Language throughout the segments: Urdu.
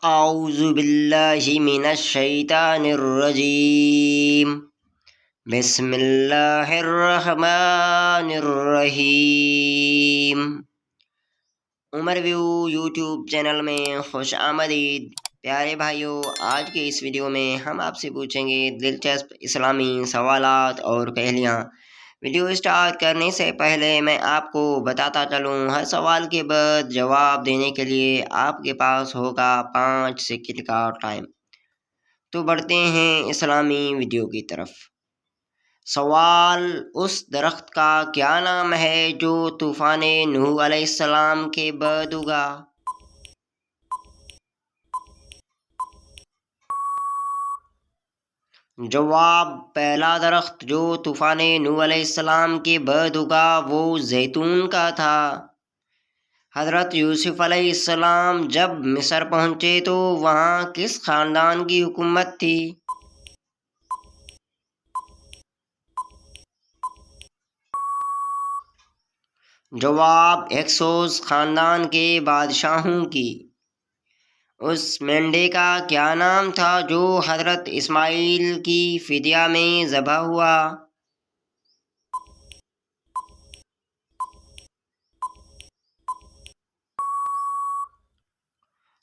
اعوذ باللہ من الشیطان الرجیم بسم اللہ الرحمن الرحیم۔ عمر ویو یوٹیوب چینل میں خوش آمدید۔ پیارے بھائیوں، آج کے اس ویڈیو میں ہم آپ سے پوچھیں گے دلچسپ اسلامی سوالات اور پہلیاں۔ ویڈیو اسٹارٹ کرنے سے پہلے میں آپ کو بتاتا چلوں، ہر سوال کے بعد جواب دینے کے لیے آپ کے پاس ہوگا 5 سیکنڈ کا ٹائم۔ تو بڑھتے ہیں اسلامی ویڈیو کی طرف۔ سوال: اس درخت کا کیا نام ہے جو طوفان نوح علیہ السلام کے بعد اگا؟ جواب: پہلا درخت جو طوفان نوح علیہ السلام کے بعد اگا وہ زیتون کا تھا۔ حضرت یوسف علیہ السلام جب مصر پہنچے تو وہاں کس خاندان کی حکومت تھی؟ جواب: ہکسوس خاندان کے بادشاہوں کی۔ اس مینڈے کا کیا نام تھا جو حضرت اسماعیل کی فدیہ میں ذبح ہوا؟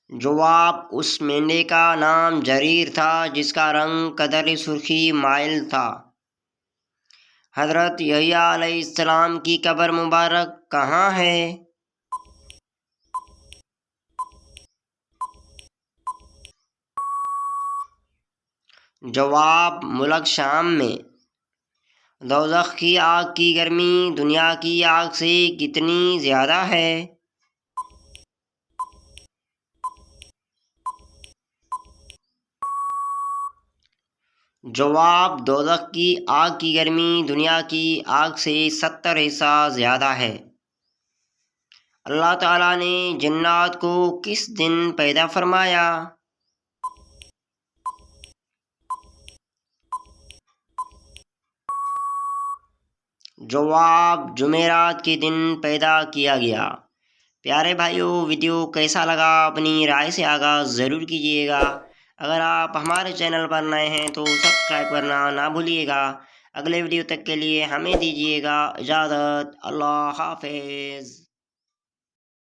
جواب: اس مینڈے کا نام جریر تھا جس کا رنگ قدر سرخی مائل تھا۔ حضرت یحییٰ علیہ السلام کی قبر مبارک کہاں ہے؟ جواب: ملک شام میں۔ دوزخ کی آگ کی گرمی دنیا کی آگ سے کتنی زیادہ ہے؟ جواب: دوزخ کی آگ کی گرمی دنیا کی آگ سے 70 حصہ زیادہ ہے۔ اللہ تعالیٰ نے جنات کو کس دن پیدا فرمایا؟ جواب: جمعرات کے دن پیدا کیا گیا۔ پیارے بھائیوں، ویڈیو کیسا لگا اپنی رائے سے آگاہ ضرور کیجیے گا۔ اگر آپ ہمارے چینل پر نئے ہیں تو سبسکرائب کرنا نہ بھولیے گا۔ اگلے ویڈیو تک کے لیے ہمیں دیجیے گا اجازت۔ اللہ حافظ۔